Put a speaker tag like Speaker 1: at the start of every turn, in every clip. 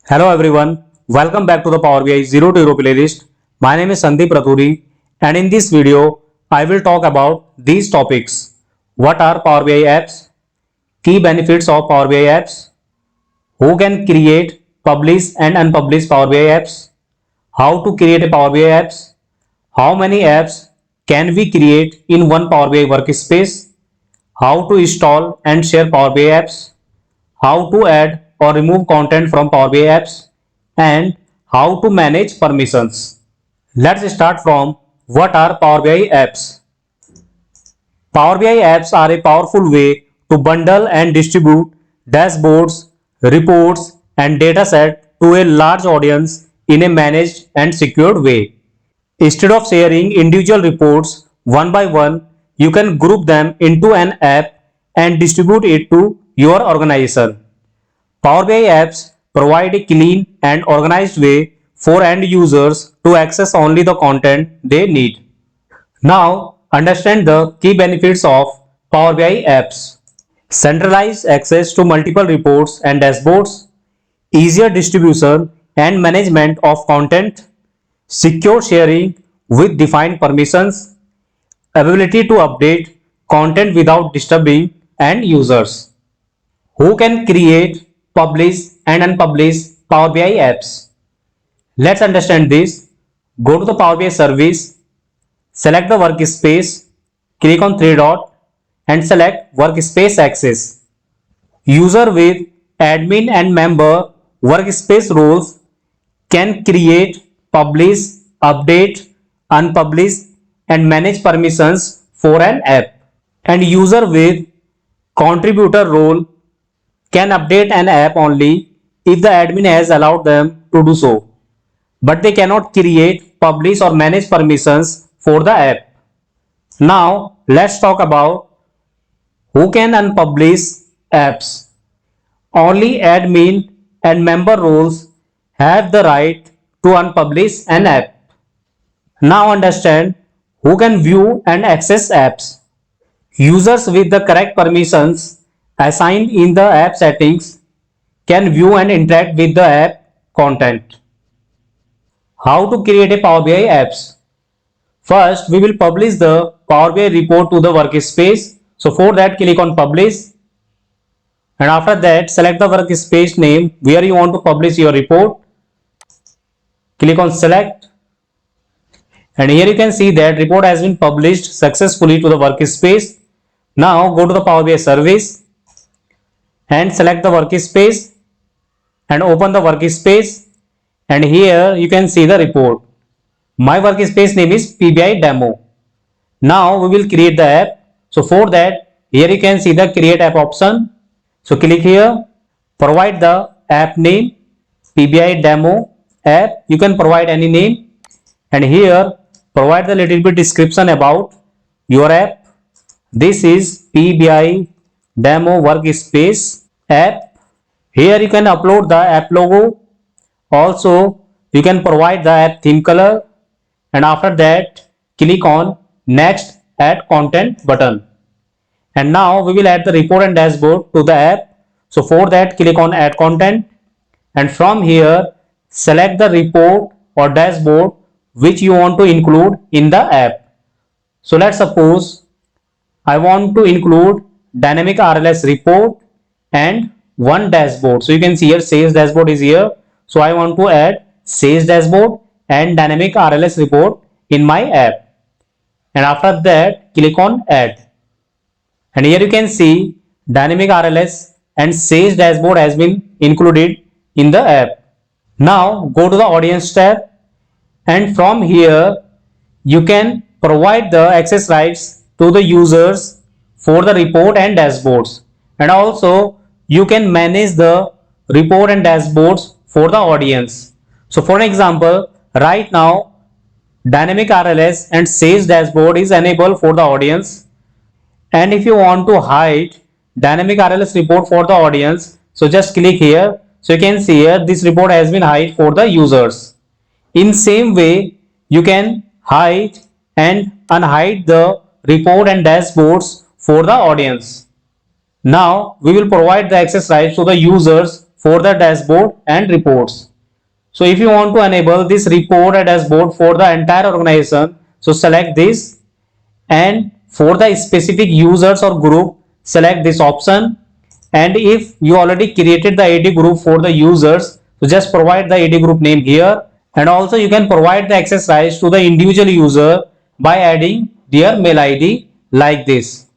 Speaker 1: Hello everyone, welcome back to the Power BI 0 to Hero playlist. My name is Sandeep Raturi and in this video I will talk about these topics. What are Power BI apps? Key benefits of Power BI apps? Who can create, publish and unpublish Power BI apps? How to create a Power BI apps? How many apps can we create in one Power BI workspace? How to install and share Power BI apps? How to add or remove content from Power BI apps, and how to manage permissions. Let's start from what are Power BI apps. Power BI apps are a powerful way to bundle and distribute dashboards, reports, and dataset to a large audience in a managed and secured way. Instead of sharing individual reports one by one, you can group them into an app and distribute it to your organization. Power BI apps provide a clean and organized way for end users to access only the content they need. Now, understand the key benefits of Power BI apps. Centralized access to multiple reports and dashboards, easier distribution and management of content, secure sharing with defined permissions, ability to update content without disturbing end users. Who can create, publish and unpublish Power BI apps? Let's understand this. Go to the Power BI service, select the workspace, click on three dot and select workspace access. User with admin and member workspace roles can create, publish, update, unpublish and manage permissions for an app. And user with contributor role can update an app only if the admin has allowed them to do so, but they cannot create, publish or manage permissions for the app. Now let's talk about who can unpublish apps. Only admin and member roles have the right to unpublish an app. Now understand who can view and access apps. Users with the correct permissions assigned in the app settings can view and interact with the app content. How to create a Power BI apps? First, we will publish the Power BI report to the workspace. So for that, click on publish and after that select the workspace name where you want to publish your report. Click on select and here you can see that report has been published successfully to the workspace. Now go to the Power BI service and select the workspace and open the workspace and here you can see the report. My workspace name is PBI demo. Now we will create the app. So for that, here you can see the create app option. So click here, provide the app name PBI demo app. You can provide any name and here provide the little bit description about your app. This is PBI demo workspace app. Here you can upload the app logo. Also you can provide the app theme color and after that click on next add content button. And now we will add the report and dashboard to the app. So for that click on add content and from here select the report or dashboard which you want to include in the app. So let's suppose I want to include dynamic RLS report and one dashboard. So you can see here sales dashboard is here. So I want to add sales dashboard and dynamic RLS report in my app. And after that click on add. And here you can see dynamic RLS and sales dashboard has been included in the app. Now go to the audience tab and from here you can provide the access rights to the users for the report and dashboards, and also you can manage the report and dashboards for the audience. So for an example, right now dynamic RLS and sales dashboard is enabled for the audience, and if you want to hide dynamic RLS report for the audience, so just click here. So you can see here this report has been hide for the users. In same way you can hide and unhide the report and dashboards for the audience. Now we will provide the access rights to the users for the dashboard and reports. So if you want to enable this report and dashboard for the entire organization, so select this, and for the specific users or group, select this option. And if you already created the AD group for the users, so just provide the AD group name here. And also you can provide the access rights to the individual user by adding their mail ID like this.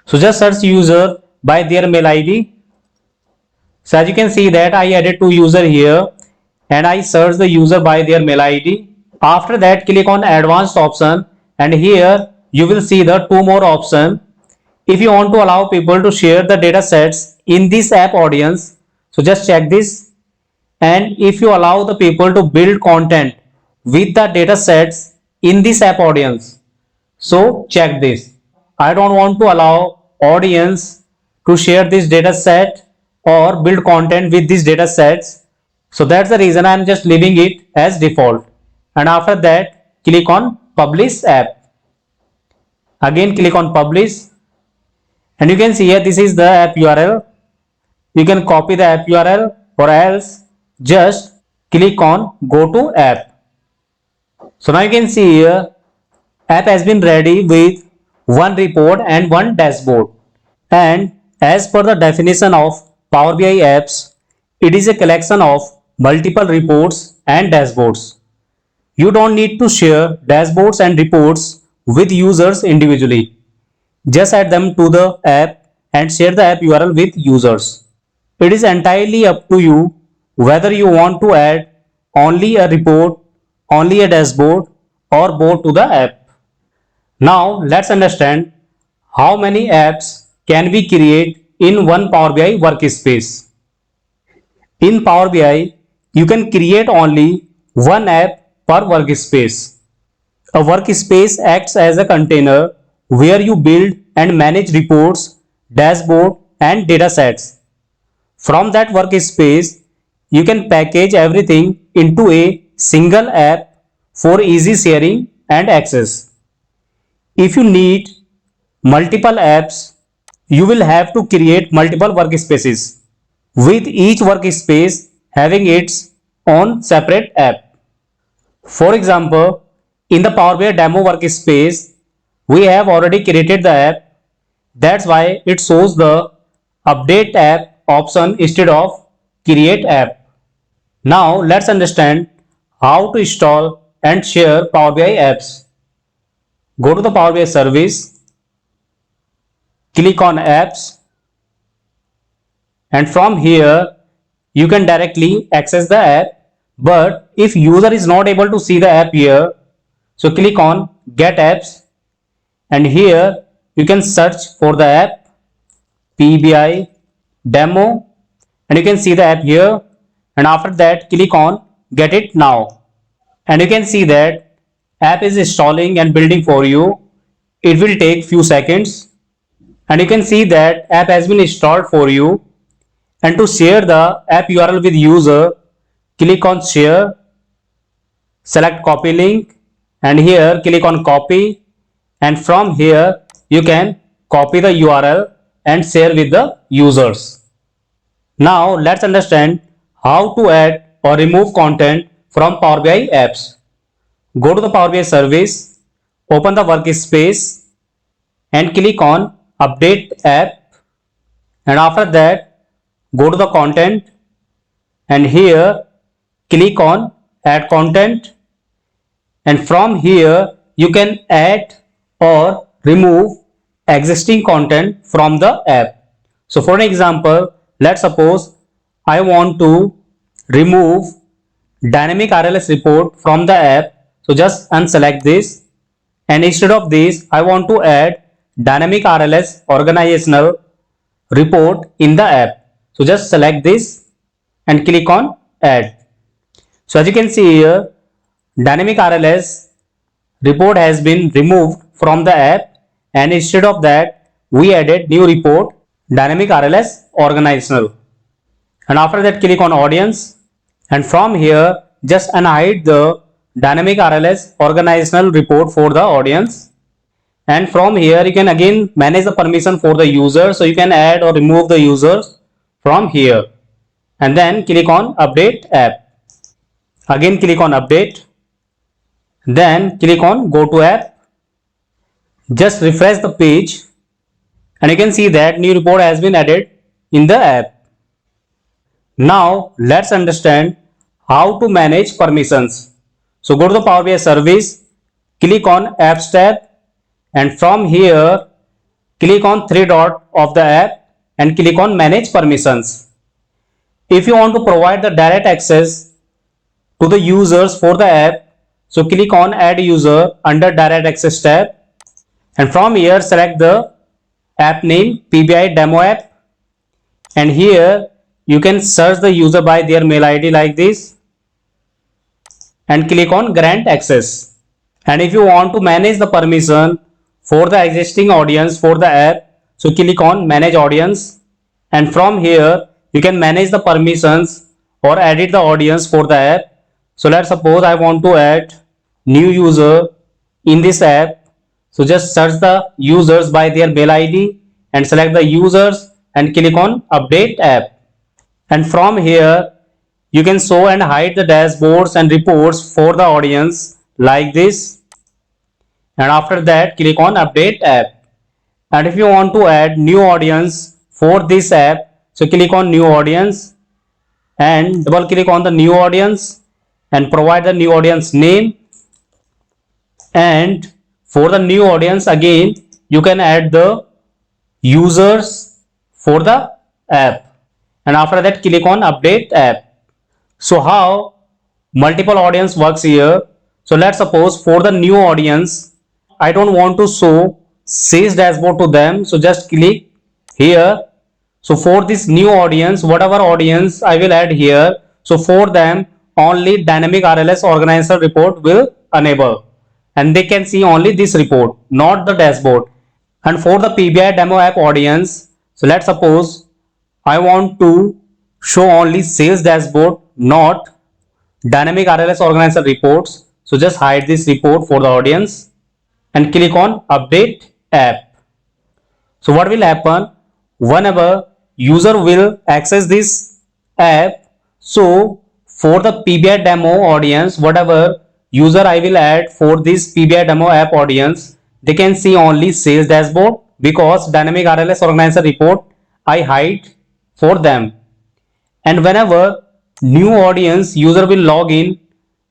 Speaker 1: So just search user by their mail ID. So as you can see that I added two user here, and I search the user by their mail ID. After that, click on advanced option, and here you will see the two more option. If you want to allow people to share the data sets in this app audience, so just check this. And if you allow the people to build content with the data sets in this app audience, so check this. I don't want to allow audience to share this data set or build content with these data sets. So that's the reason I'm just leaving it as default. And after that, click on publish app. Again, click on publish. And you can see here, this is the app URL. You can copy the app URL, or else just click on go to app. So now you can see here, app has been ready with one report and one dashboard. And as per the definition of Power BI apps, it is a collection of multiple reports and dashboards. You don't need to share dashboards and reports with users individually. Just add them to the app and share the app URL with users. It is entirely up to you whether you want to add only a report, only a dashboard, or both to the app. Now let's understand how many apps can we create in one Power BI workspace. In Power BI, you can create only one app per workspace. A workspace acts as a container where you build and manage reports, dashboard, and data sets. From that workspace, you can package everything into a single app for easy sharing and access. If you need multiple apps, you will have to create multiple workspaces, with each workspace having its own separate app. For example, in the Power BI demo workspace, we have already created the app. That's why it shows the update app option instead of create app. Now let's understand how to install and share Power BI apps. Go to the Power BI service, click on apps, and from here you can directly access the app. But if user is not able to see the app here, so click on get apps, and here you can search for the app PBI demo, and you can see the app here. And after that, click on get it now, and you can see that app is installing and building for you. It will take few seconds, and you can see that app has been installed for you. And to share the app URL with user, click on share, select copy link, and here click on copy, and from here you can copy the URL and share with the users. Now let's understand how to add or remove content from Power BI apps. Go to the Power BI service, open the workspace, and click on update app, and after that go to the content, and here click on add content, and from here you can add or remove existing content from the app. So for an example, let's suppose I want to remove dynamic RLS report from the app. So just unselect this, and instead of this I want to add dynamic RLS organizational report in the app. So just select this and click on add. So as you can see here, dynamic RLS report has been removed from the app, and instead of that we added new report dynamic RLS organizational. And after that click on audience, and from here just unhide the dynamic RLS organizational report for the audience. And from here you can again manage the permission for the user, so you can add or remove the users from here. and then click on update app. Again click on update, then click on go to app. Just refresh the page and you can see that new report has been added in the app. Now let's understand how to manage permissions. So go to the Power BI service, click on apps tab, and from here click on three dot of the app and click on manage permissions. If you want to provide the direct access to the users for the app, so click on add user under direct access tab, and from here select the app name PBI demo app, and here you can search the user by their mail ID like this and click on grant access. And if you want to manage the permission for the existing audience for the app, so click on manage audience, and from here you can manage the permissions or edit the audience for the app. So let's suppose I want to add new user in this app, so just search the users by their mail ID and select the users and click on update app. And from here you can show and hide the dashboards and reports for the audience like this, and after that click on update app. And if you want to add new audience for this app, so click on new audience and double click on the new audience and provide the new audience name. And for the new audience again you can add the users for the app, and after that click on update app. So how multiple audience works here? So let's suppose for the new audience I don't want to show sales dashboard to them, so just click here. So for this new audience, whatever audience I will add here, so for them only dynamic RLS organizer report will enable, and they can see only this report, not the dashboard. And for the PBI demo app audience, so let's suppose I want to show only sales dashboard, not dynamic RLS organizer reports. So just hide this report for the audience and click on update app. So what will happen whenever user will access this app, so for the PBI demo audience, whatever user I will add for this PBI demo app audience, they can see only sales dashboard, because dynamic RLS organizer report I hide for them. And whenever new audience user will log in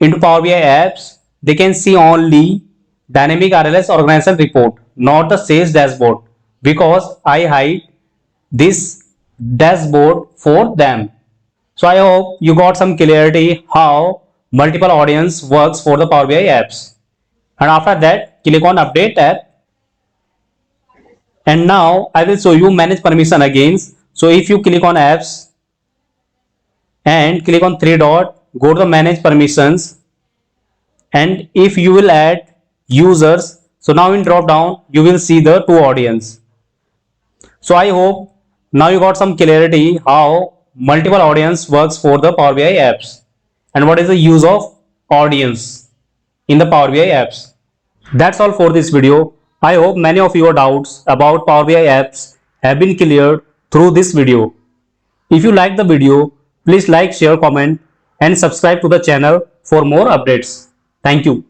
Speaker 1: into Power BI apps, they can see only dynamic RLS organization report, not the sales dashboard, because I hide this dashboard for them. So I hope you got some clarity how multiple audience works for the Power BI apps. And after that click on update app, and now I will show you manage permission again. So if you click on apps and click on three dot, go to the manage permissions, and if you will add users, so now in drop down you will see the two audience. So I hope now you got some clarity how multiple audience works for the Power BI apps and what is the use of audience in the Power BI apps. That's all for this video. I hope many of your doubts about Power BI apps have been cleared through this video. If you like the video, please like, share, comment and subscribe to the channel for more updates. Thank you.